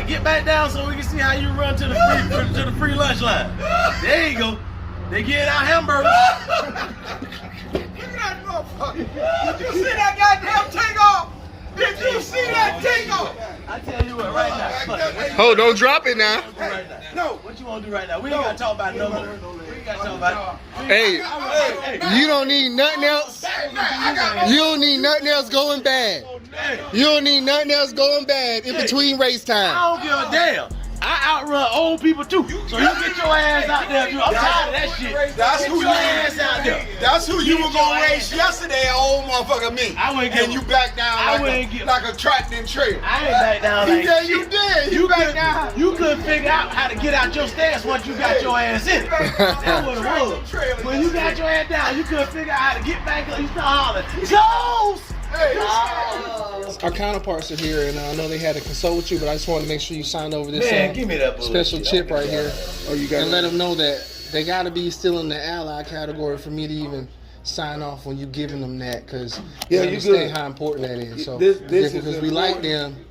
Get back down so we can see how you run to the free lunch line. There you go. They get our hamburgers. Look at that motherfucker. Did you see that goddamn takeoff? Did you see that takeoff? I tell you what, right now. Oh, don't drop it now. No. What you want to do right now? We ain't got to talk about no more. We ain't got to talk about it. Hey, you don't need nothing else. You don't need nothing else going bad. You don't need nothing else going bad in between race time. I don't give a damn. I outrun old people too. So you get your ass out there. I'm tired of that shit. That's who your ass out there. That's who you were gonna race yesterday, old motherfucker me. I wouldn't get and you back down like a tractor trailer. I ain't back down like Yeah, shit. you did. You back down. You couldn't figure out how to get out your stance once you got your ass in it. That's what it was. When you got your ass down, you couldn't figure out how to get back up. You start hollering, Jones! Our counterparts are here, and I know they had to consult with you, but I just wanted to make sure you signed over this give me that special chip right here. Oh, you got and let them know that they got to be still in the ally category for me to even sign off when you giving them that, because you understand how important that is. So because we like them,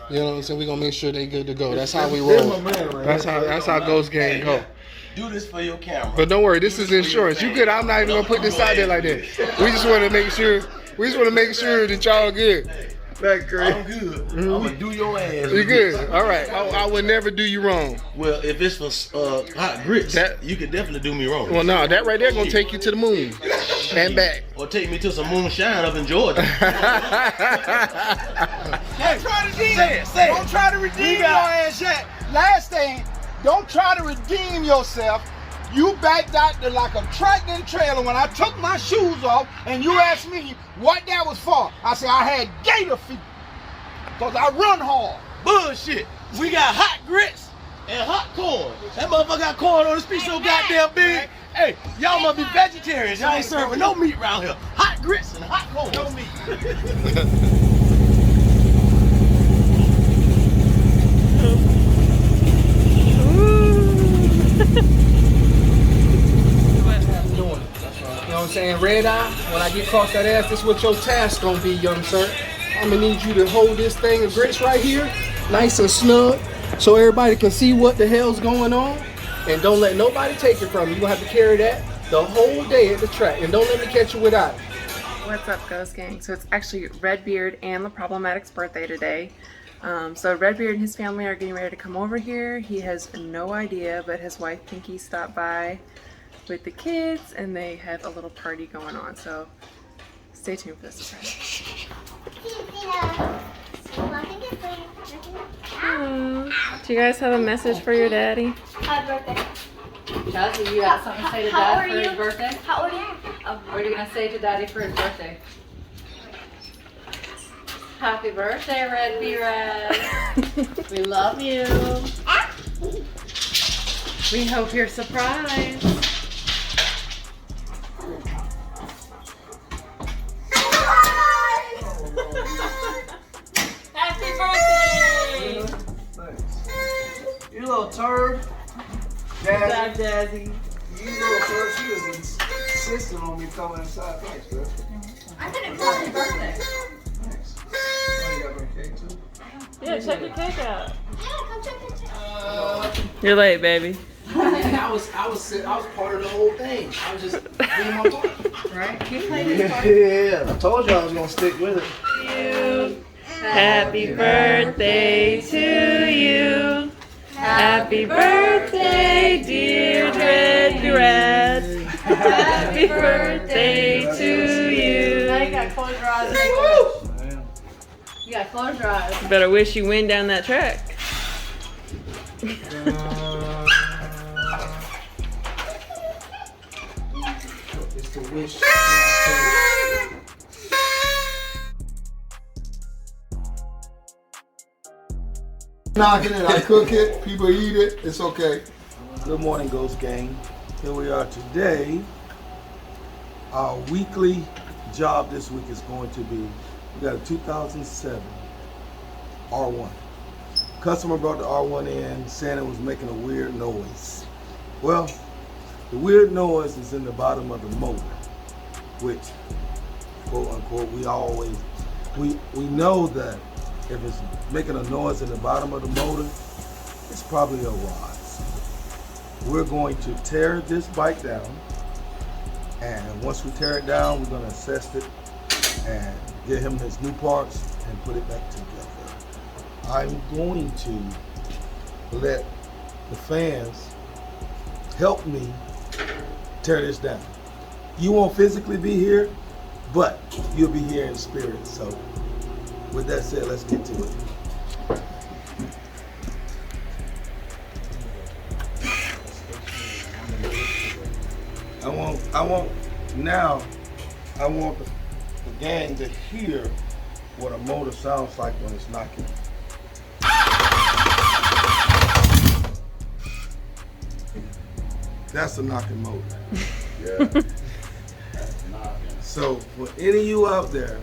you know what I'm saying, we're gonna make sure they good to go. That's how we roll. That's how Ghost Gang go. Do this for your camera. But don't worry, this is insurance. You good? I'm not even gonna put this out there like that. We just want to make sure. We just want to make sure that y'all good. That's great. I'm good. I'm gonna do your ass. You good? All right. I would never do you wrong. Well, if it's for hot grits, you could definitely do me wrong. Well, no, that right there gonna take you to the moon and back. Or take me to some moonshine up in Georgia. Don't try to redeem your ass yet. Last thing, don't try to redeem yourself. You backed out there like a tractor and trailer when I took my shoes off and you asked me what that was for. I said I had gator feet because I run hard. Bullshit. We got hot grits and hot corn. That motherfucker got corn on his feet so goddamn big. Hey, y'all must be vegetarians. Y'all ain't serving no meat around here. Hot grits and hot corn. No meat. You know what I'm saying? Red eye, when I get across that ass, this is what your task gonna be, young sir. I'm gonna need you to hold this thing of grits right here, nice and snug, so everybody can see what the hell's going on. And don't let nobody take it from you. You're gonna have to carry that the whole day at the track. And don't let me catch you without it. What's up, Ghost Gang? So it's actually Redbeard and the Problematic's birthday today. So Redbeard and his family are getting ready to come over here. He has no idea, but his wife Pinky stopped by with the kids and they have a little party going on. So stay tuned for this. Do you guys have a message for your daddy? Happy birthday. Chelsea, you got something to say to Dad for his birthday? How old are you? What are you going to say to Daddy for his birthday? Happy birthday, Red B-Red. We love you. We hope you're surprised. Happy birthday! You little turd. Daddy. You little turd. She was insisting on me coming inside. Thanks, girl. I said it's Happy birthday. Thanks. Oh, you got my cake too? Yeah, check your cake out. Yeah, come check it. You're late, baby. I was part of the whole thing. I was just doing my part. Right? He played his part. Yeah, I told you I was gonna stick with it. Happy birthday to you. Happy birthday, dear Red. Happy birthday to you. Now you got to close your eyes and make a wish. You got to close your eyes. Better wish you win down that track. It's the wish. Knocking it, I cook it, people eat it, it's okay. Good morning, Ghost Gang. Here we are today. Our weekly job this week is going to be, we got a 2007 R1. Customer brought the R1 in saying it was making a weird noise. Well, the weird noise is in the bottom of the motor, which, quote unquote, we know that If it's making a noise in the bottom of the motor, it's probably a rod. We're going to tear this bike down, and once we tear it down, we're going to assess it and get him his new parts and put it back together. I'm going to let the fans help me tear this down. You won't physically be here, but you'll be here in spirit. So with that said, let's get to it. I want the gang to hear what a motor sounds like when it's knocking. That's a knocking motor. Yeah. So for any of you out there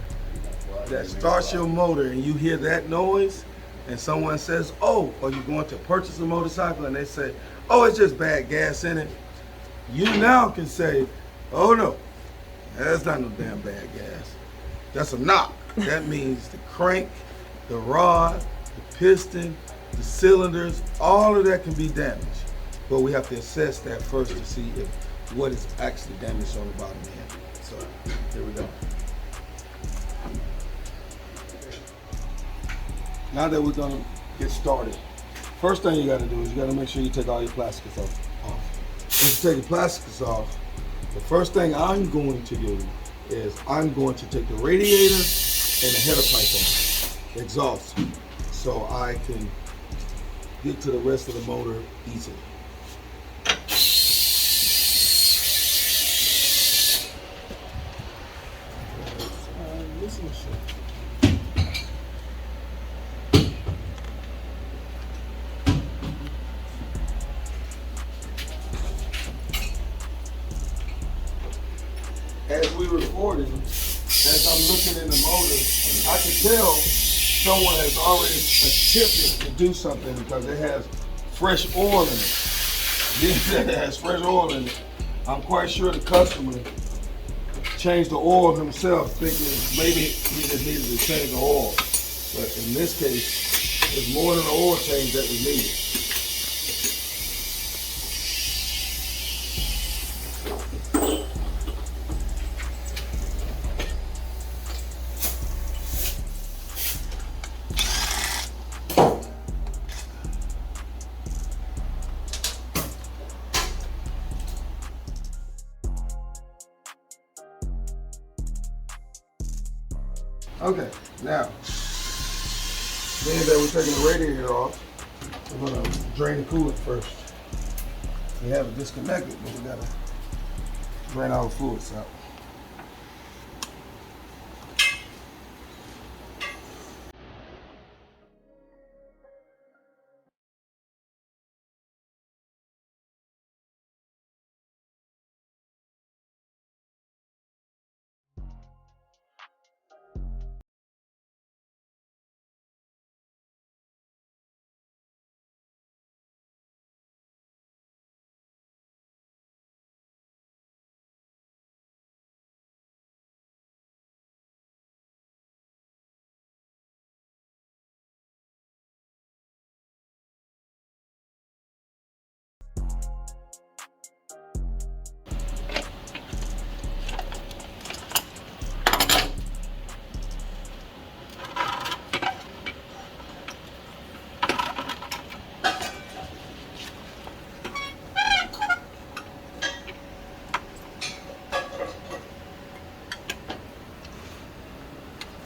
that starts your motor and you hear that noise and someone says, oh, are you going to purchase a motorcycle? And they say, oh, it's just bad gas in it. You now can say, oh no, that's not no damn bad gas. That's a knock. That means the crank, the rod, the piston, the cylinders, all of that can be damaged. But we have to assess that first to see if what is actually damaged on the bottom end. So here we go. Now that we're gonna get started, first thing you gotta do is you gotta make sure you take all your plastics off. Once you take the plastics off, the first thing I'm going to do is I'm going to take the radiator and the header pipe off, the exhaust, so I can get to the rest of the motor easily. As we recording, as I'm looking in the motor, I can tell someone has already attempted to do something because it has fresh oil in it. It has fresh oil in it. I'm quite sure the customer changed the oil himself, thinking maybe he just needed to change the oil. But in this case, it's more than an oil change that we needed. Okay, now, being that we're taking the radiator off, we're gonna drain the coolant first. We have it disconnected, but we gotta drain all the fluids out.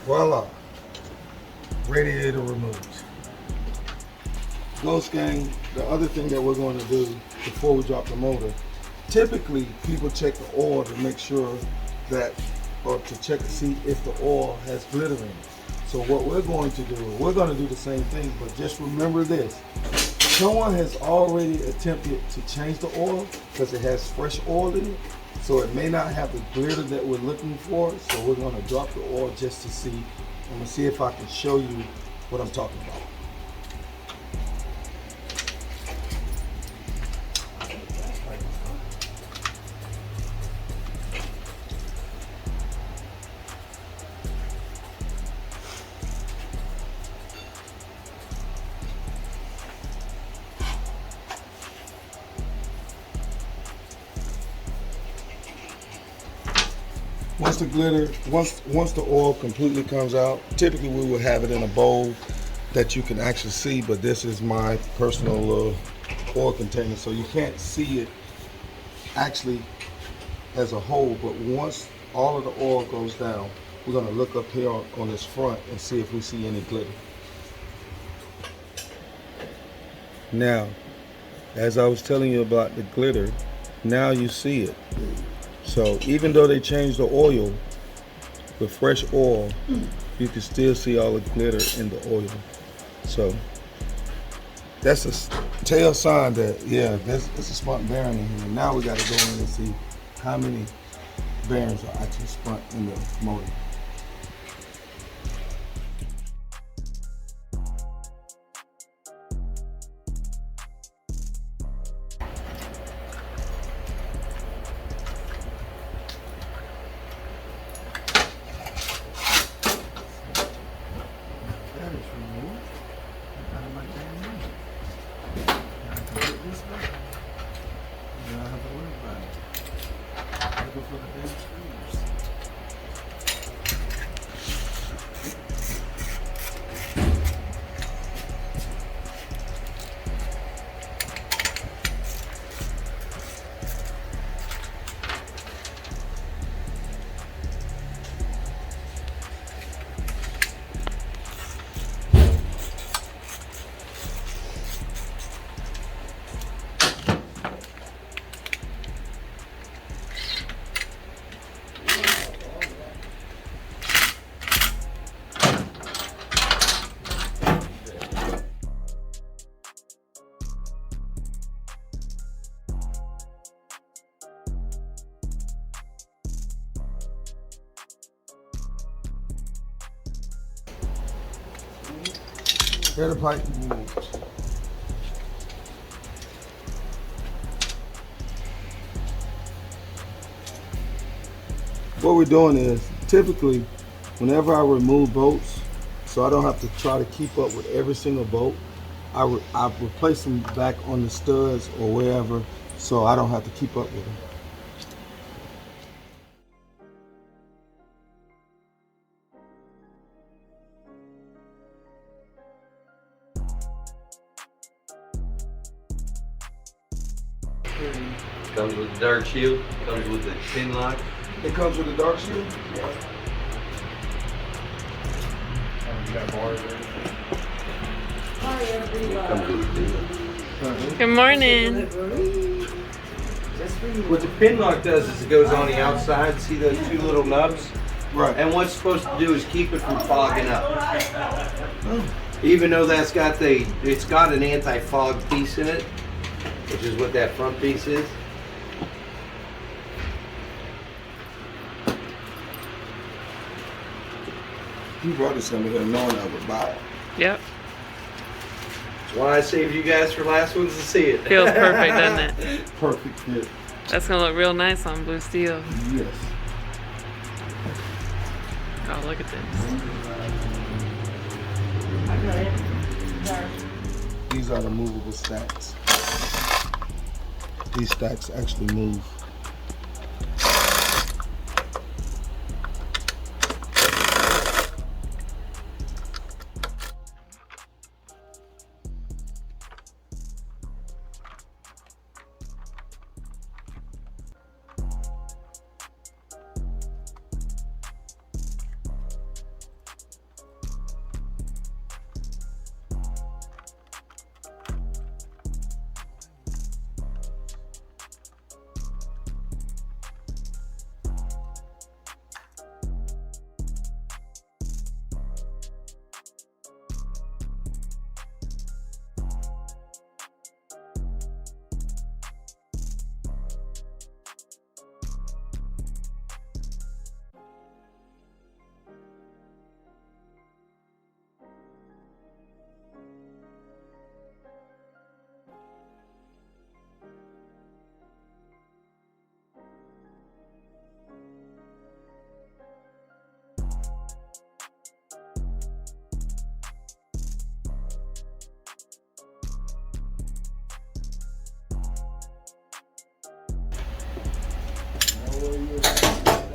Voila, radiator removed. Ghost gang, the other thing that we're going to do before we drop the motor, typically people check the oil to make sure that, or to check to see if the oil has glitter in it. So what we're going to do, we're going to do the same thing, but just remember this. Someone has already attempted to change the oil because it has fresh oil in it. So it may not have the glitter that we're looking for. So we're gonna drop the oil just to see. I'm gonna see if I can show you what I'm talking about. Once the glitter, once the oil completely comes out, typically we will have it in a bowl that you can actually see, but this is my personal oil container, so you can't see it actually as a whole, but once all of the oil goes down, we're gonna look up here on this front and see if we see any glitter. Now, as I was telling you about the glitter, now you see it. So even though they changed the oil, with fresh oil, you can still see all the glitter in the oil. So that's a tell sign that, yeah, it's a spun bearing in here. Now we got to go in and see how many bearings are actually spun in the motor. Here the pipe moves. What we're doing is, typically, whenever I remove bolts, so I don't have to try to keep up with every single bolt, I replace them back on the studs or wherever, so I don't have to keep up with them. Comes with the dark shield, comes with the pin lock. It comes with a dark shield? Yeah. Comes with the Good morning. What the pin lock does is it goes on the outside. See those two little nubs? Right. And what's it's supposed to do is keep it from fogging up. Even though it's got an anti-fog piece in it, which is what that front piece is. You brought this to me here knowing I would buy it. Yep. That's why I saved you guys for last ones to see it. Feels perfect, doesn't it? Perfect fit. That's gonna look real nice on blue steel. Yes. Oh, look at this. These are the movable stacks. These stacks actually move.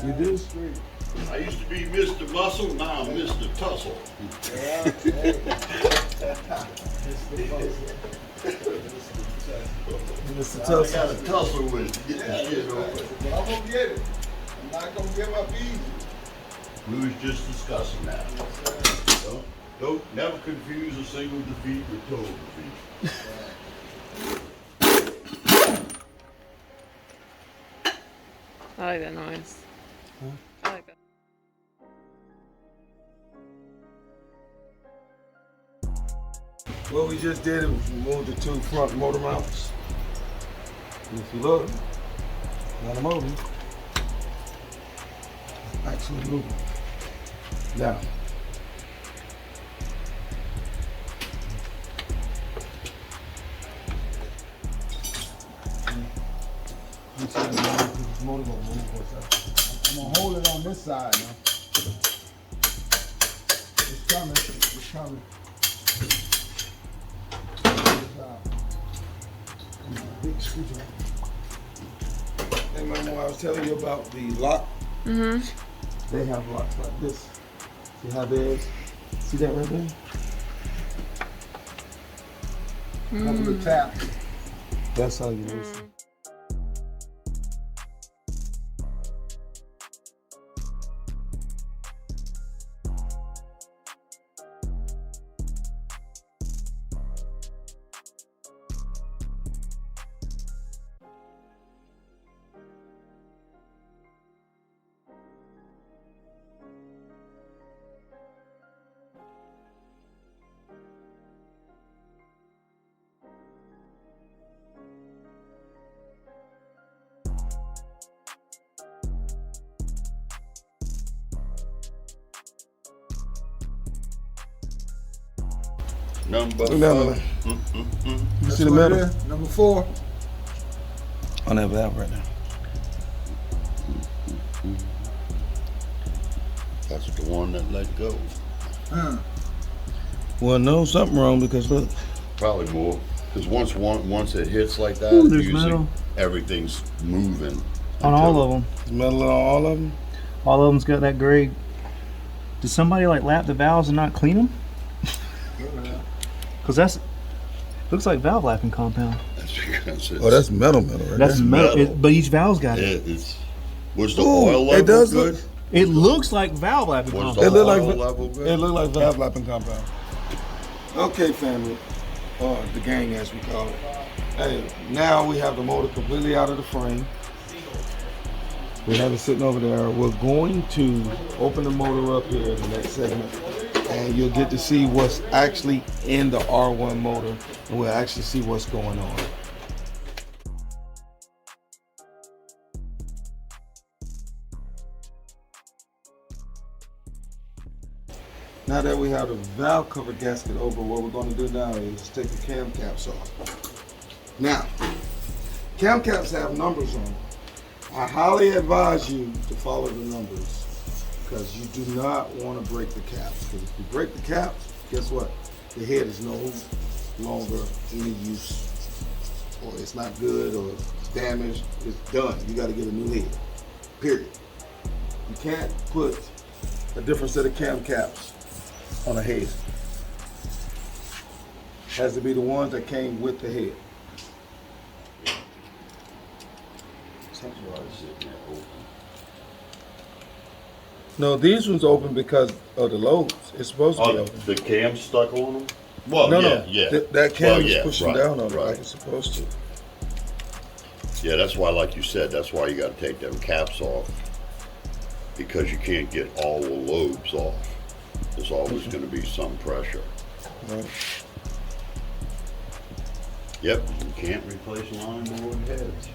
You do? I used to be Mr. Muscle, now I'm Mr. Tussle. Mr. I Tussle. got to tussle with it to get this shit over. I'm gonna get it. I'm not gonna give up easy. We was just discussing that. Don't never confuse a single defeat with total defeat. I like that noise. I like that. What we just did was remove the 2 front motor mounts. And if you look, not a motor. Actually moving. Now. I'm gonna hold it on this side now. It's coming. It's coming. Big screwdriver. Hey, remember when I was telling you about the lock? Mm-hmm. They have locks like this. See how theirs? See that right there? That's with a tap. That's how you lose it. Number Number. 4. You see the metal? Number 4. On that valve right now. That's the one that let go. Well, no, something wrong because look. Probably more. Because once it hits like that, Ooh, there's usually metal. everything's moving. On all of them. There's metal on all of them. All of them's got that grade. Did somebody like lap the valves and not clean them? Because that's looks like valve lapping compound. That's because it's, Oh, that's metal right That's there. metal. metal. But each valve's got it. it's was the Ooh, oil level it does good? look. It looks like valve lapping Was compound. the It look like oil level good? It looked like valve lapping compound. Okay, family, or the gang as we call it. Hey, now we have the motor completely out of the frame. We have it sitting over there. We're going to open the motor up here in the next segment, and you'll get to see what's actually in the R1 motor, and we'll actually see what's going on. Now that we have the valve cover gasket over, what we're going to do now is take the cam caps off. Now, cam caps have numbers on them. I highly advise you to follow the numbers because you do not want to break the caps. Because if you break the caps, guess what? The head is no longer any use, or it's not good, or it's damaged. It's done. You got to get a new head. Period. You can't put a different set of cam caps on a head. Has to be the ones that came with the head. No, these ones open because of the loads. It's supposed to be Oh, open. the cam stuck on them? Well, No, yeah, no. yeah. That cam Well, is yeah, pushing right, down on it right. like it's supposed to. Yeah, that's why, like you said, that's why you got to take them caps off, because you can't get all the lobes off. There's always going to be some pressure. Right. Yep, you can't replace line board heads.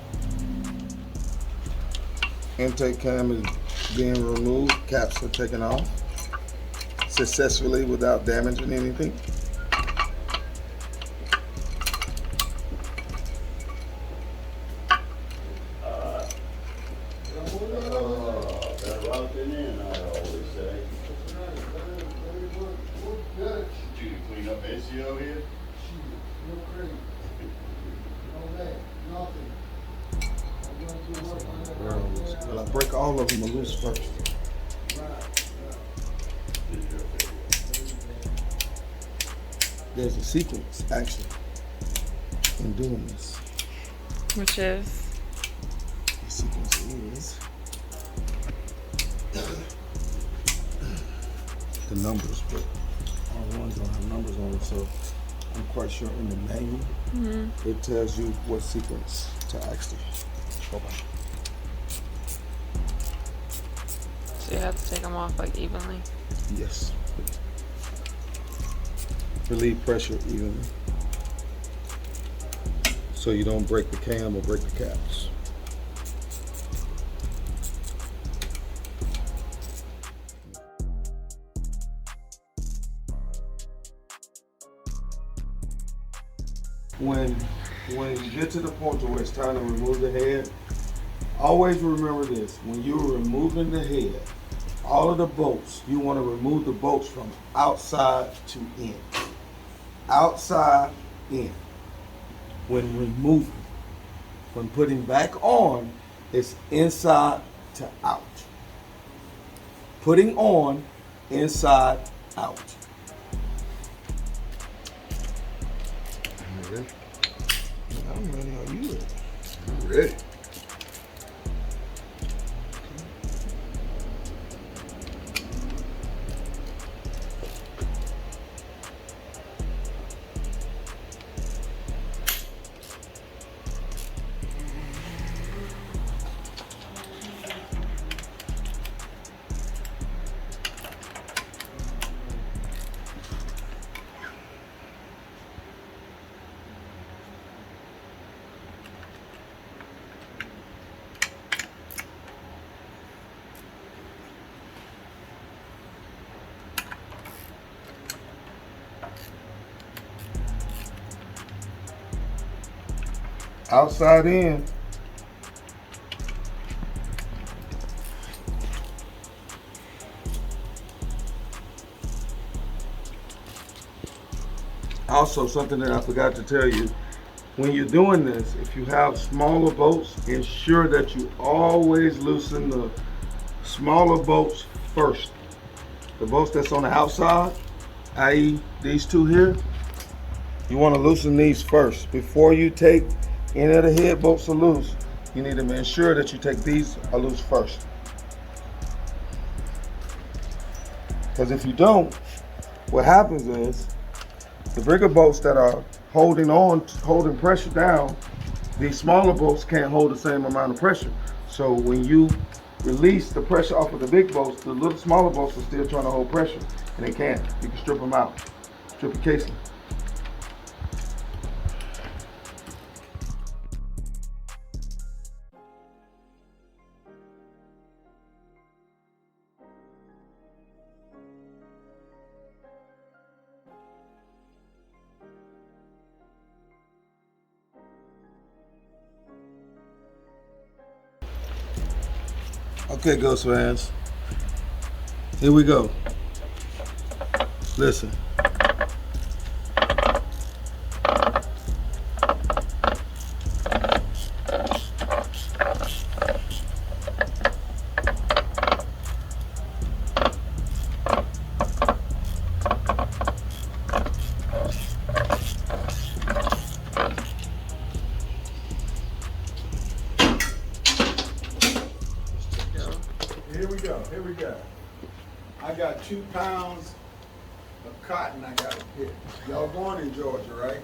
Intake cam is being removed. Caps are taken off successfully without damaging anything. Better out than in, I always say. Did you clean up ACO here? But I break all of them loose first. There's a sequence actually in doing this. Which is? The sequence is the numbers, but R1s don't have numbers on it, so I'm quite sure in the manual it tells you what sequence to actually go by. So you have to take them off like evenly. Yes. Relieve pressure evenly, so you don't break the cam or break the caps. When you get to the point to where it's time to remove the head, always remember this: when you're removing the head, all of the bolts, you want to remove the bolts from outside to in. Outside, in. When removing, when putting back on, it's inside to out. Putting on, inside, out. I'm ready. I'm ready. Are you ready? I'm ready. Outside in. Also, something that I forgot to tell you, when you're doing this, if you have smaller bolts, ensure that you always loosen the smaller bolts first. The bolts that's on the outside, i.e. these two here, you want to loosen these first. Before you take any of the head bolts are loose, you need to ensure that you take these are loose first. Because if you don't, what happens is the bigger bolts that are holding pressure down, these smaller bolts can't hold the same amount of pressure. So when you release the pressure off of the big bolts, the little smaller bolts are still trying to hold pressure, and they can't. You can strip them out, strip the casing. Okay, Ghost fans, here we go. Listen. Here we go. I got 2 pounds of cotton I got to pick. Y'all born in Georgia, right?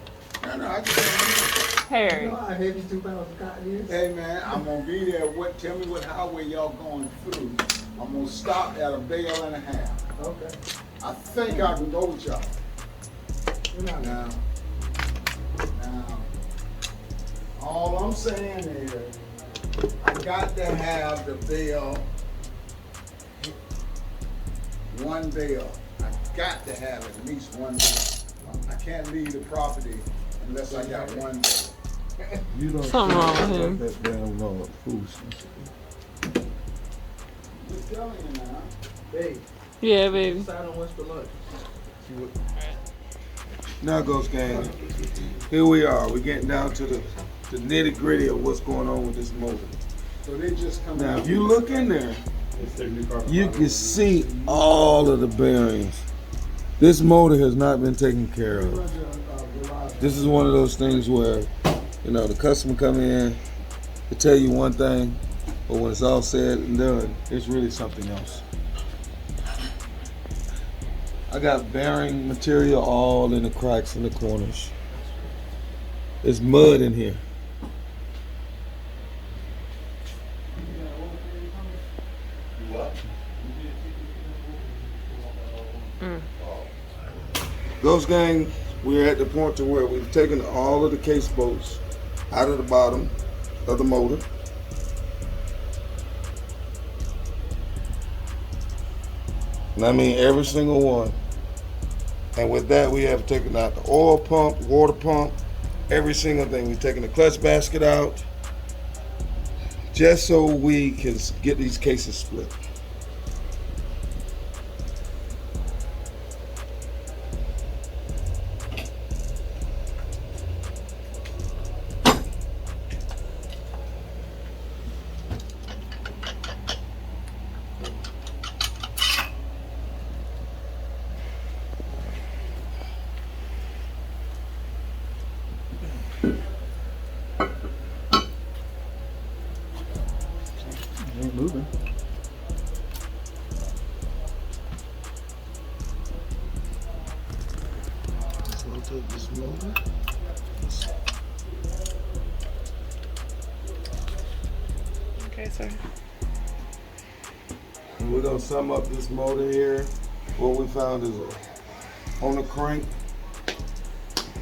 No, I just Harry. You know how heavy 2 pounds of cotton is? Hey man, I'm gonna be there. Tell me what highway y'all going through. I'm gonna stop at a bale and a half. Okay. I think I can go with y'all. Now, all I'm saying is, I got to have the bale, one bale. I got to have at least one bale. I can't leave the property unless I got one bale. You don't Something wrong with him. that damn law foolishness. I'm telling you now. Babe, Yeah, baby. decide on what's for lunch. Now, Ghost Gang, here we are. We're getting down to the nitty gritty of what's going on with this motor. So they just come Now, out. if you look in there, It's their new carbon you fiber can one. see all of the bearings. This motor has not been taken care of. This is one of those things where, you know, the customer come in to tell you one thing, but when it's all said and done, it's really something else. I got bearing material all in the cracks in the corners. There's mud in here. Ghost Gang, we're at the point to where we've taken all of the case bolts out of the bottom of the motor. And I mean every single one. And with that, we have taken out the oil pump, water pump, every single thing. We've taken the clutch basket out just so we can get these cases split. Ain't moving. So I'll take this motor. Okay, sir. And we're gonna sum up this motor here. What we found is on the crank,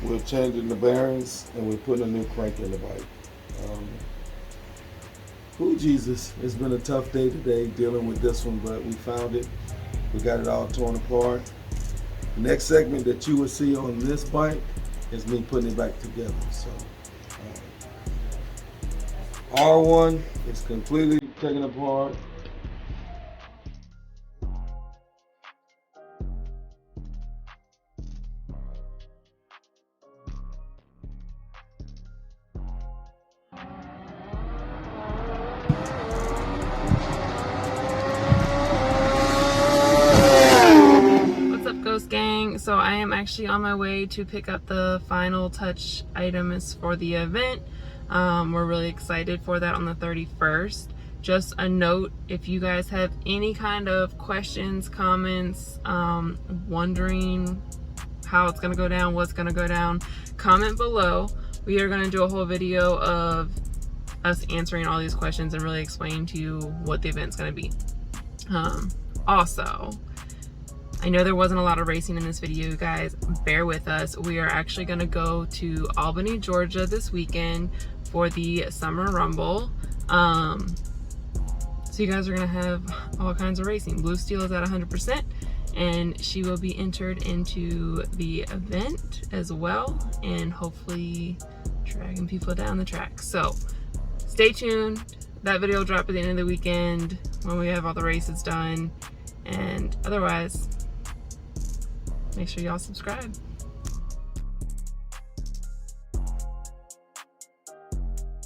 we're changing the bearings and we're putting a new crank in the bike. Oh Jesus, it's been a tough day today dealing with this one, but we found it. We got it all torn apart. The next segment that you will see on this bike is me putting it back together. So R1 is completely taken apart. What's up, Ghost Gang? So I am actually on my way to pick up the final touch items for the event. We're really excited for that on the 31st. Just a note, if you guys have any kind of questions, comments, wondering how it's gonna go down, what's gonna go down, comment below. We are gonna do a whole video of us answering all these questions and really explain to you what the event's gonna be. Also, I know there wasn't a lot of racing in this video, guys. Bear with us. We are actually gonna go to Albany, Georgia this weekend for the Summer Rumble. So you guys are gonna have all kinds of racing. Blue Steel is at 100%, and she will be entered into the event as well, and hopefully dragging people down the track. So stay tuned. That video will drop at the end of the weekend when we have all the races done. And otherwise, make sure y'all subscribe.